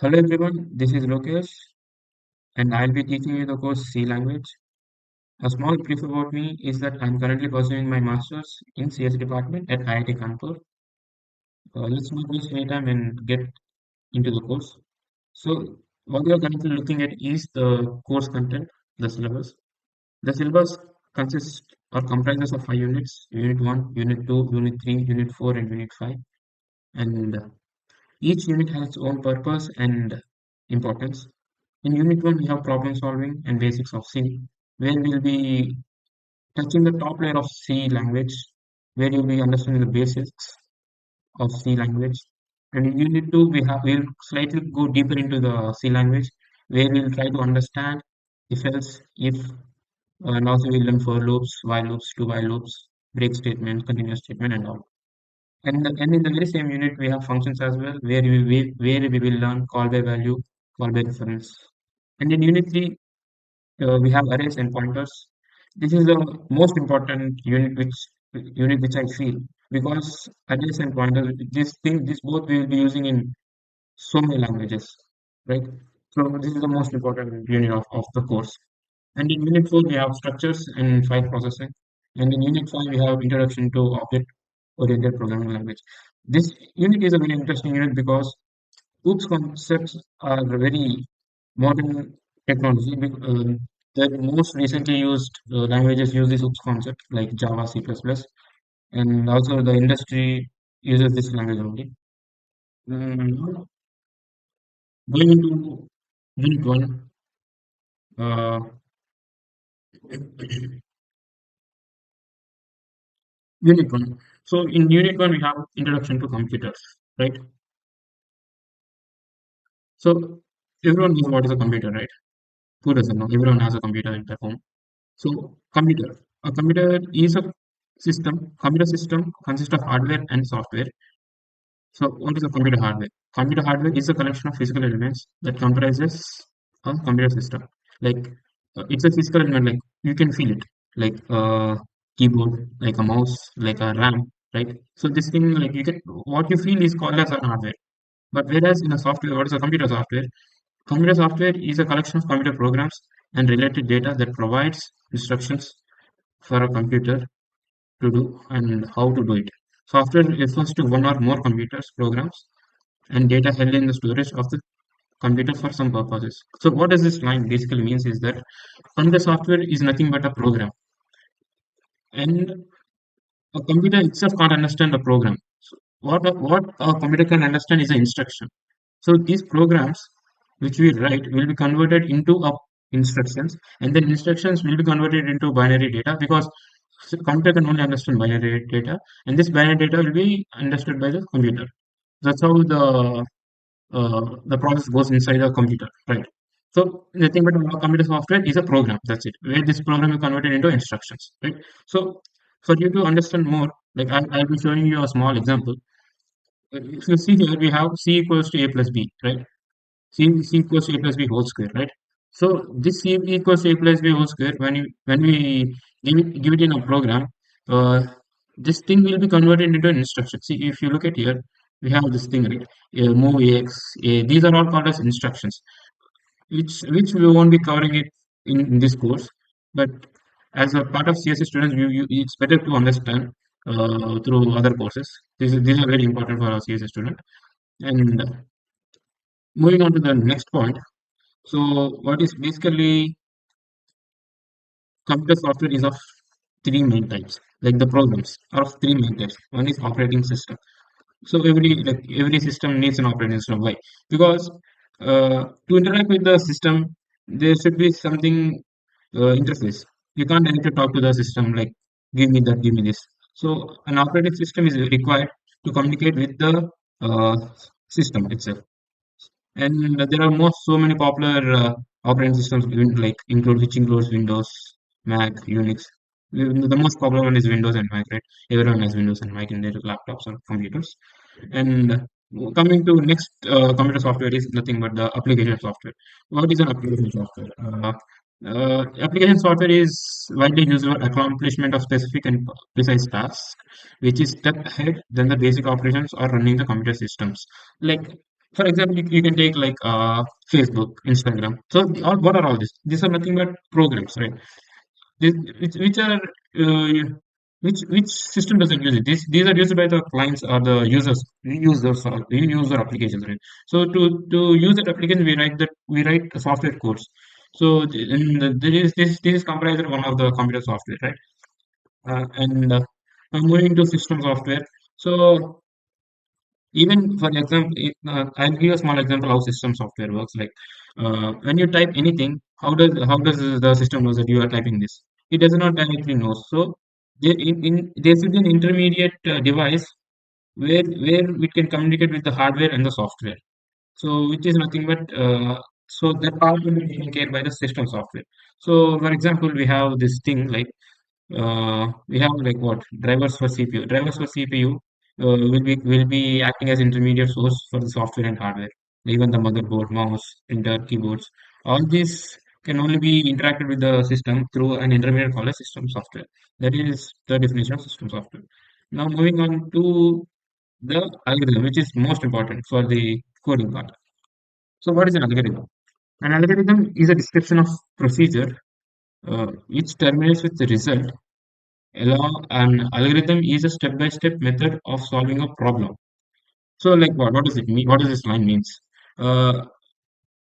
Hello everyone, this is Lokesh and I'll be teaching you the course C language. A small brief about me is that I'm currently pursuing my master's in CS department at IIT Kanpur. Let's not waste any time and get into the course. So, what we are currently looking at is the course content, the syllabus. The syllabus consists or comprises of 5 units: Unit 1, Unit 2, Unit 3, Unit 4, and Unit 5. And each unit has its own purpose and importance. In Unit 1, we have problem solving and basics of C, where we'll be touching the top layer of C language, where you'll be understanding the basics of C language. And in Unit 2, we'll slightly go deeper into the C language, where we'll try to understand if else, if, and also we'll learn for loops, while loops, do while loops, break statement, continuous statement, and all. And in the very same unit, we have functions as well, where we will learn call by value, call by reference. And in Unit 3, we have arrays and pointers. This is the most important unit which I feel, because arrays and pointers, this both we will be using in so many languages, right? So this is the most important unit of the course. And in Unit 4, we have structures and file processing. And in Unit 5, we have introduction to object-oriented programming language. This unit is a very interesting unit because OOPS concepts are very modern technology. The most recently used languages use this OOPS concept, like Java, C++, and also the industry uses this language only. Now, going into Unit 1, uh, Unit 1. So in Unit 1, we have introduction to computers, right? So everyone knows what is a computer, right? Who doesn't know? Everyone has a computer in their home. So computer. A computer is a system. Computer system consists of hardware and software. So what is a computer hardware? Computer hardware is a collection of physical elements that comprises a computer system. Like it's a physical element, like you can feel it, like a keyboard, like a mouse, like a RAM, right? So this thing, like you get what you feel is called as a hardware. But whereas in a software, what is a computer software? Computer software is a collection of computer programs and related data that provides instructions for a computer to do and how to do it. Software refers to one or more computers, programs, and data held in the storage of the computer for some purposes. So what does this line basically means is that computer software is nothing but a program, and a computer itself can't understand the program. So what a computer can understand is an instruction. So these programs which we write will be converted into instructions, and then instructions will be converted into binary data because computer can only understand binary data, and this binary data will be understood by the computer. That's how the process goes inside a computer, right? So nothing but a computer software is a program. That's it. Where this program is converted into instructions, right? So for you to understand more, like I'll be showing you a small example. If you see here, we have C equals to A plus B, right? C equals to A plus B whole square, right? So this C equals to A plus B whole square, when we give it in a program, uh, this thing will be converted into an instruction. See, if you look at here, we have this thing, right? Move AX, these are all called as instructions, which we won't be covering it in this course. But as a part of CSE students, it's better to understand through other courses. These are very important for a CSE student. And moving on to the next point. So what is basically computer software is of three main types. Like the programs are of three main types. One is operating system. So every system needs an operating system. Why? Because to interact with the system, there should be something interface. You can't directly talk to the system like give me that, give me this. So an operating system is required to communicate with the uh, system itself. And there are so many popular operating systems which includes Windows, Mac, Unix. The most popular one is Windows and Mac, right? Everyone has Windows and Mac in their laptops or computers. And coming to next, computer software is nothing but the application software. What is an application software? Application software is widely used for accomplishment of specific and precise tasks, which is step ahead than the basic operations or running the computer systems. Like For example, you can take like Facebook, Instagram. So what are all these? These are nothing but programs, right? Which are uh, which system doesn't use it? These are used by the clients or the user applications, right? So to use that application, we write the software codes. So there is this is comprised of one of the computer software, right? And now moving to system software. So even for example, I'll give you a small example how system software works. Like when you type anything, how does the system knows that you are typing this? It does not directly know. So there should be an intermediate device where we can communicate with the hardware and the software. So which is nothing but so that part will be taken care by the system software. So for example, we have this thing like we have like what drivers for CPU. Drivers for CPU will be acting as intermediate source for the software and hardware. Even the motherboard, mouse, printer, keyboards, all these can only be interacted with the system through an intermediate called a system software. That is the definition of system software. Now moving on to the algorithm, which is most important for the coding part. So what is an algorithm? An algorithm is a description of procedure which terminates with the result. An algorithm is a step-by-step method of solving a problem. So, like what? What does it mean? What does this line means? Uh,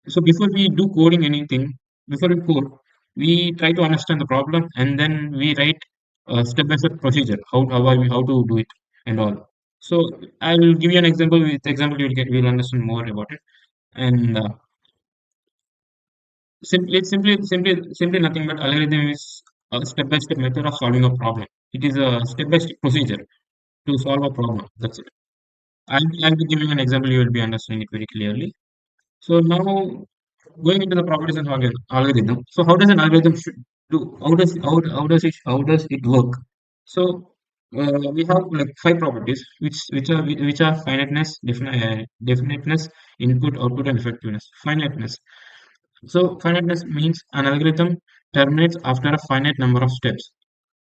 so before we do coding anything, before we code, we try to understand the problem and then we write a step-by-step procedure. How to do it and all. So I'll give you an example. With example, you'll understand more about it. And simply nothing but algorithm is a step-by-step method of solving a problem. It is a step-by-step procedure to solve a problem. That's it. I'll be giving an example, you will be understanding it very clearly. So now going into the properties of algorithm. So how does an algorithm should do? How does it work? So we have like five properties which are finiteness, definiteness, input, output, and effectiveness. Finiteness. So finiteness means an algorithm terminates after a finite number of steps.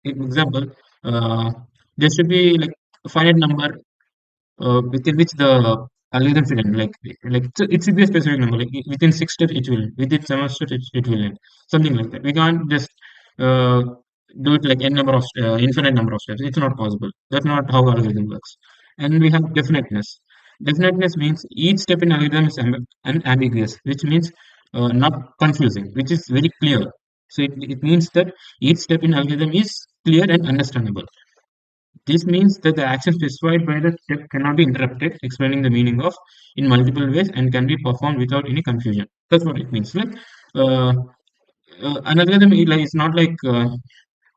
Example, uh, there should be like a finite number within which the algorithm should end. Like so it should be a specific number. Like within 6 steps it will end. Within 7 steps it will end. Something like that. We can't just uh, do it like infinite number of steps. It's not possible. That's not how algorithm works. And we have definiteness. Definiteness means each step in algorithm is ambiguous, which means not confusing, which is very clear. So it means that each step in algorithm is clear and understandable. This means that the action specified by the step cannot be interrupted, explaining the meaning of in multiple ways and can be performed without any confusion. That's what it means. Like uh, an algorithm is not like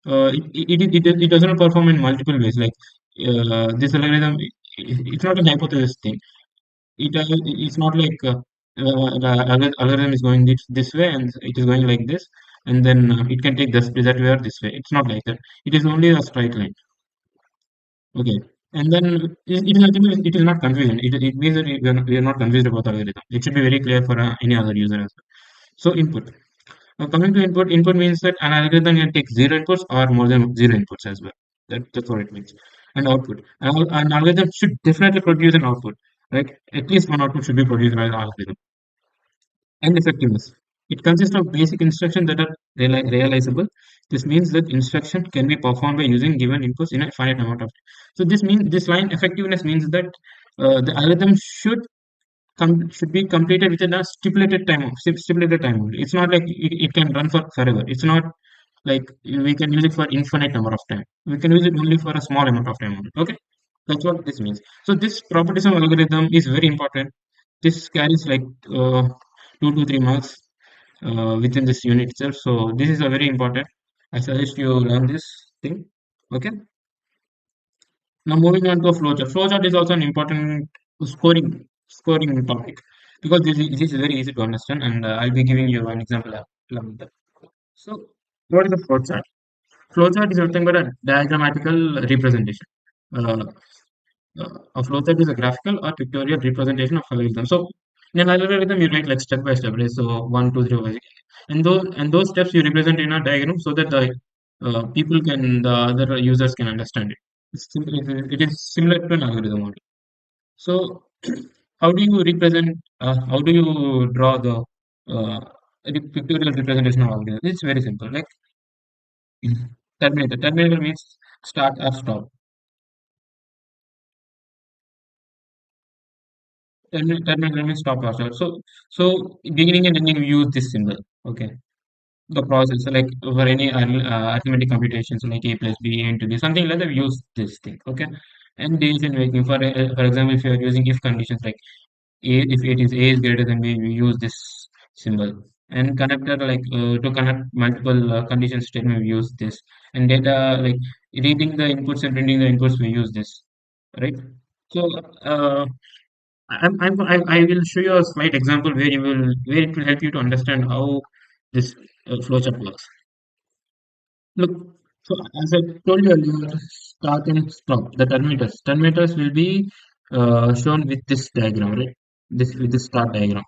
it doesn't perform in multiple ways. Like this algorithm, it's not an hypothesis thing. It's not like the algorithm is going this way and it is going like this, and then it can take this that way or this way. It's not like that. It is only a straight line. Okay. And then it is not confusion. It means that we are not confused about the algorithm. It should be very clear for any other user as well. So input. Now coming to input means that an algorithm can take zero inputs or more than zero inputs as well. That's what it means. And output. An algorithm should definitely produce an output. Right? At least one output should be produced by the algorithm. And effectiveness. It consists of basic instructions that are realizable. This means that instruction can be performed by using given inputs in a finite amount of time. So this line effectiveness means that the algorithm should be completed within a stipulated time only. It's not like it can run for forever. It's not like we can use it for infinite number of time. We can use it only for a small amount of time only. Okay, that's what this means. So this properties of algorithm is very important. This carries like 2 to 3 marks within this unit itself. So this is a very important. I suggest you learn this thing. Okay. Now moving on to a flowchart. Flowchart is also an important scoring topic because this is very easy to understand, and I'll be giving you an example along with that. So what is a flowchart? Flowchart is nothing but a diagrammatical representation. Uh, a flowchart is a graphical or pictorial representation of algorithm. So in an algorithm, you write like step by step, right? So one, two, three, and those steps you represent in a diagram so that the other users can understand it. It is similar to an algorithm only. So how do you represent, how do you draw the uh, pictorial representation of algorithm? It's very simple. Like terminator. Terminator means start or stop. Terminator means stop or stop. So beginning and ending, we use this symbol. Okay. The process, like for any arithmetic computations, like a plus b into b, something like that, we use this thing. Okay. And decision making, for example, if you are using if conditions, like a, if it is a is greater than b, we use this symbol. And connector, like to connect multiple condition statement, we use this. And data, like reading the inputs and printing the inputs, we use this, right? So uh, I will show you a slight example where where it will help you to understand how this flowchart works. Look, so as I told you earlier, start and stop. The terminators. Terminators will be shown with this diagram, right? This with this start diagram,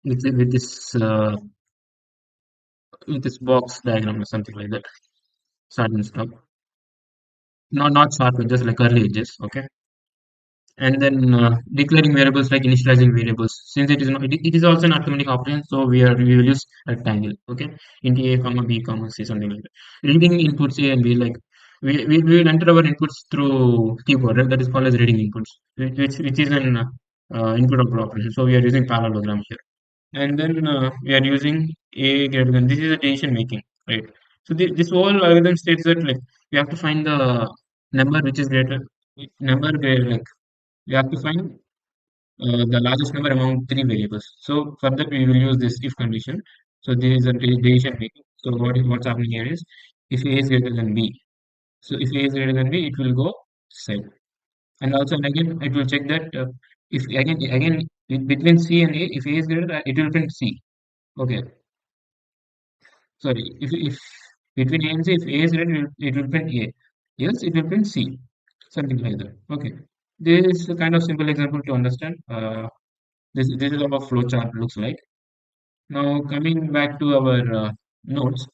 with this box diagram or something like that. Start and stop. Not sharp edges, like early edges. Okay. And then declaring variables, like initializing variables, since it is not, it is also an arithmetic operation, so we will use rectangle. Okay. Int a comma b comma c, something like that. Reading inputs a and b, like we will enter our inputs through keyboard, right? That is called as reading inputs, which is an input output operation, so we are using parallelogram here. And then we are using a greater than, this is a decision making, right? So this whole algorithm states that, like, we have to find the number which is greater, number where, like, we have to find the largest number among three variables. So for that, we will use this if condition. So this is a decision making. So what's happening here is, if A is greater than B. So if A is greater than B, it will go side. And also, and again, it will check that if again between C and A, if A is greater, it will print C. Okay. Sorry. If between A and C, if A is greater, it will print A. Yes, it will print C. Something like that. Okay. This is a kind of simple example to understand. This is how a flowchart looks like. Now coming back to our notes,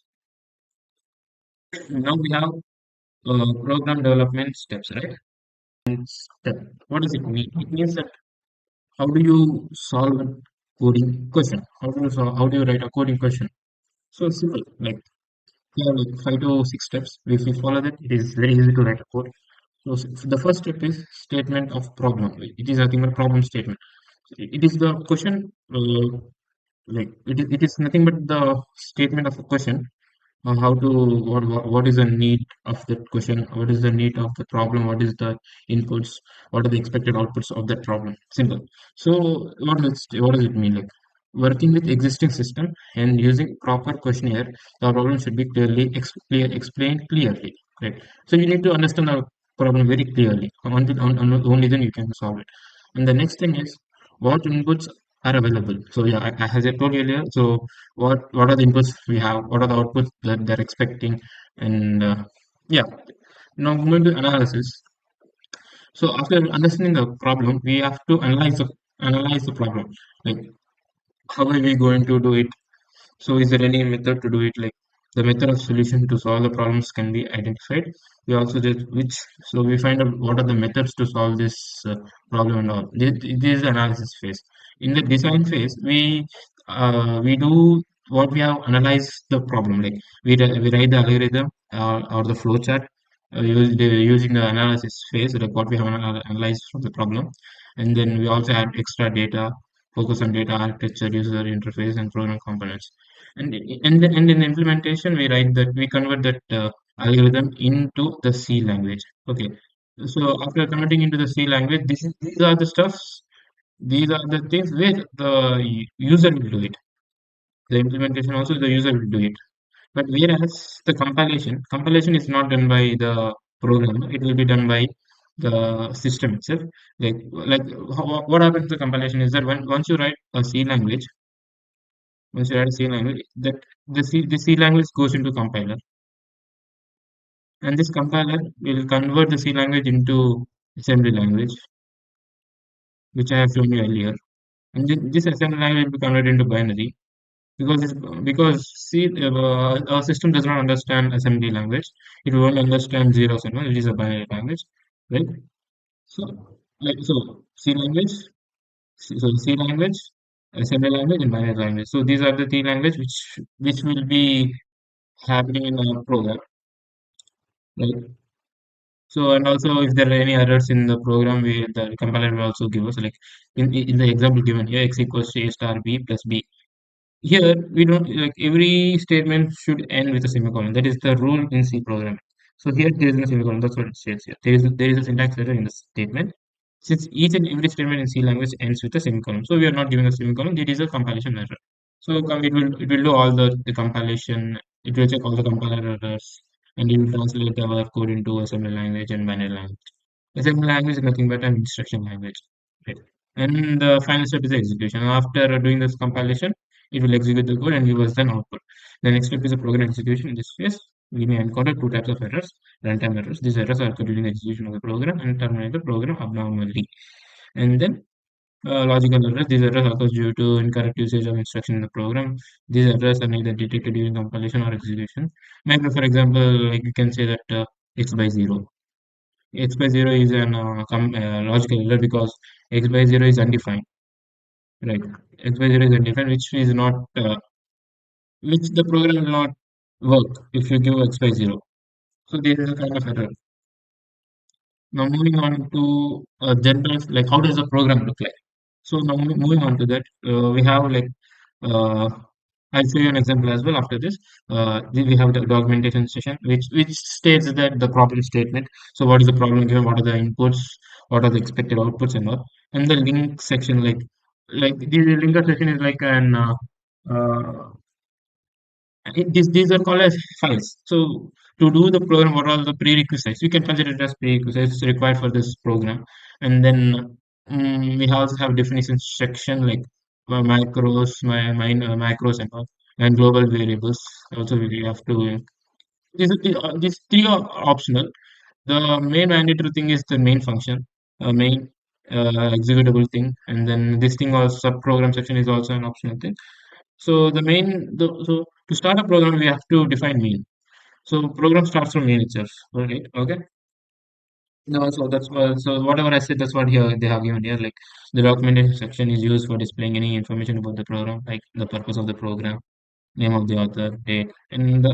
now we have program development steps, right? Step. What does it mean? It means that how do you solve a coding question? How do you write a coding question? So simple. Like, there are like 5 to 6 steps. If we follow that, it is very easy to write a code. So the first step is statement of problem. It is nothing but problem statement. It is the question. Like it is nothing but the statement of a question, how to, what is the need of that question, what is the need of the problem, what is the inputs, what are the expected outputs of that problem. Simple. So what does it mean? Like, working with existing system and using proper questionnaire, the problem should be explained clearly, right? So you need to understand the problem very clearly. Only then you can solve it. And the next thing is, what inputs are available. So yeah, as I told you earlier, so what are the inputs we have, what are the outputs that they're expecting, and yeah. Now moving to analysis. So after understanding the problem, we have to analyze the problem. Like, how are we going to do it? So is there any method to do it? Like, the method of solution to solve the problems can be identified. We also did which, so we find out what are the methods to solve this problem and all. This is the analysis phase. In the design phase, we do what we have analyzed the problem. Like, we write the algorithm or the flowchart using the analysis phase, like what we have analyzed from the problem, and then we also add extra data, focus on data architecture, user interface, and program components. And in implementation, we write that we convert that algorithm into the C language. Okay. So after converting into the C language, these are the stuffs. These are the things where the user will do it. The implementation also, the user will do it. But whereas the compilation is not done by the programmer. It will be done by the system itself. Like what happens to compilation is that once you write a C language, once you write a C language, that the C language goes into compiler, and this compiler will convert the C language into assembly language, which I have shown you earlier. And this assembly language will be converted into binary, because see, our system does not understand assembly language. It will only understand zeros and one. It is a binary language, right? So Like so, C language, C language, assembly language, and binary language. So these are the three language which will be happening in a program, right? So and also if there are any errors in the program, the compiler will also give us like in the example given here, x equals to a star b plus b. Here we don't like every statement should end with a semicolon. That is the rule in C programming. So here there is no semicolon. That's what it says here. There is a syntax error in the statement. Since each and every statement in C language ends with a semicolon, so we are not giving a semicolon. It is a compilation error. So it will do all the compilation. It will check all the compiler errors, and it will translate our code into assembly language and binary language. Assembly language is nothing but an instruction language, right? And the final step is the execution. After doing this compilation, it will execute the code and give us an output. The next step is the program execution. In this case, we may encounter two types of errors: runtime errors. These errors are occur during the execution of the program and terminate the program abnormally. And then logical errors. These errors occur due to incorrect usage of instruction in the program. These errors are neither detected during compilation or execution. Maybe, for example, like you can say that x by 0. X by 0 is an logical error because x by 0 is undefined, right? X by 0 is undefined, which the program will not work if you give x by 0. So this is a kind of error. Now moving on to general, like how does the program look like? So now moving on to that, we have like uh, I'll show you an example as well after this. We have the documentation session, which states that the problem statement. So what is the problem given? What are the inputs? What are the expected outputs and all? And the link section, like the linker section is like an uh, these are called as files. So to do the program, what are the prerequisites? We can consider it as prerequisites required for this program. And then we also have definition section like macros and all, and global variables. Also, we have to. These three are optional. The main mandatory thing is the main function, main executable thing, and then this thing also subprogram section is also an optional thing. So so to start a program, we have to define main. So program starts from main itself. Okay, okay. No, so that's what, so whatever I said, that's what here they have given here. Like the documentation section is used for displaying any information about the program, like the purpose of the program, name of the author, date, and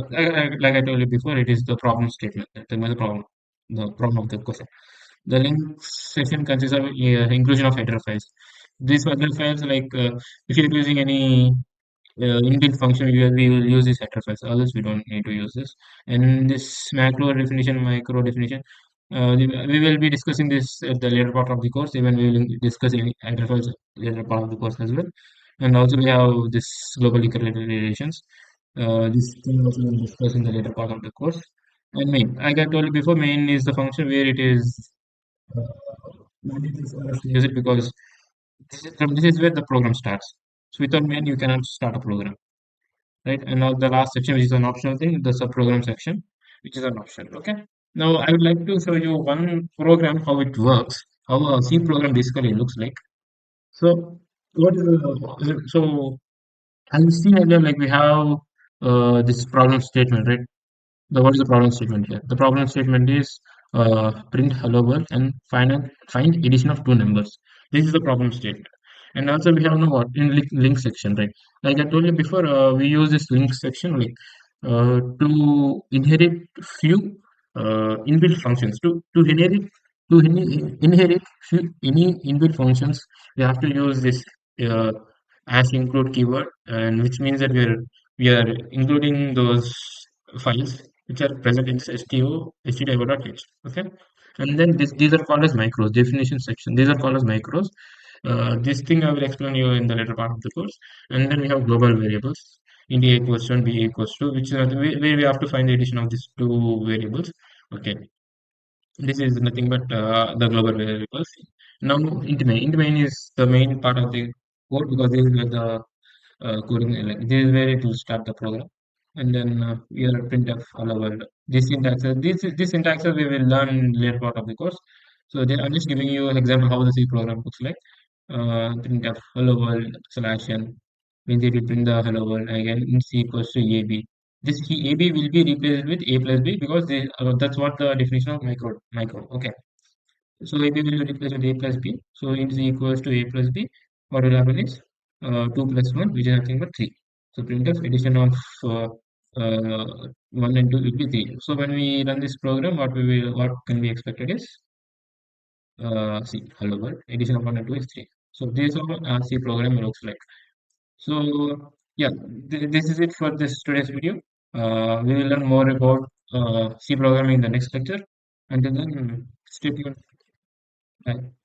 like I told you before, it is the problem statement, the problem of the question. The link section consists of inclusion of header files. These header files, like if you're using any inbuilt function, we will use this header files. Others we don't need to use this. And this macro definition, micro definition, we will be discussing this at the later part of the course. Even we will discuss any header files later part of the course as well. And also we have this globally correlated relations. This thing also we will discuss in the later part of the course. And main, like I told you before, main is the function where it is mandatory for us to use it because this is where the program starts. So without main, you cannot start a program, right? And now the last section, which is an optional thing, the subprogram section, which is an option. Okay. Now I would like to show you one program how it works, how a C program basically looks like. So what is so as you see earlier, like we have this problem statement, right? What is the problem statement here? The problem statement is print hello world and find addition of two numbers. This is the problem statement. And also we have no what in link section, right? Like I told you before, we use this link section like to inherit few inbuilt functions. To inherit few any inbuilt functions, we have to use this uh, as include keyword, and which means that we are including those files which are present in this stdio.h. Okay, and then these are called as macros. Definition section. These are called as macros. This thing I will explain you in the later part of the course. And then we have global variables. Int a equals to and b equals to, which is where we have to find the addition of these two variables. Okay, this is nothing but the global variables. Now, int main is the main part of the code because this is where the coding, like this is where it will start the program. And then we are printf hello world. This syntaxes we will learn in later part of the course. So I'm just giving you an example how the C program looks like. Printf hello world slash n means it will print the hello world again in C equals to AB. This AB will be replaced with A plus B because that's what the definition of micro. Okay. So if we will replace with a plus b, so it is equals to a plus b. What will happen is 2 plus 1, which is nothing but 3. So printf addition of 1 and 2 will be 3. So when we run this program, what can be expected is see, hello world, addition of 1 and 2 is 3. So this is how C program looks like. So yeah, this is it for this today's video. We will learn more about C programming in the next lecture. Until then, stay tuned. Bye.